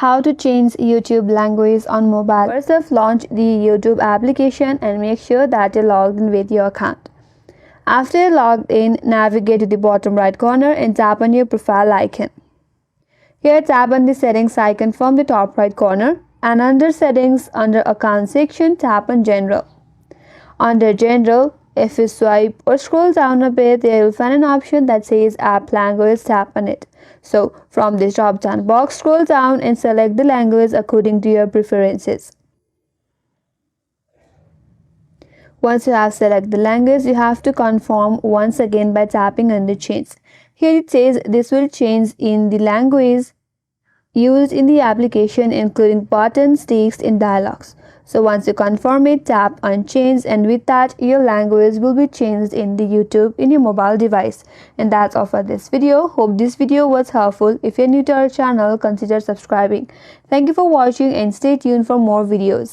How to change YouTube language on mobile. First off, launch the YouTube application and make sure that you're logged in with your account. After you're logged in, navigate to the bottom right corner and tap on your profile icon. Here, tap on the settings icon from the top right corner, and under settings, under account section, tap on general. Under general, if you swipe or scroll down a bit, there you'll find an option that says app language. Tap on it. So from this drop down box, scroll down and select the language according to your preferences. Once you have selected the language, you have to confirm once again by tapping on the change. Here it says this will change in the language used in the application, including buttons, text, and dialogues. So once you confirm it, tap on change, and with that your language will be changed in the YouTube in your mobile device. And that's all for this video. Hope this video was helpful. If you're new to our channel, consider subscribing. Thank you for watching and stay tuned for more videos.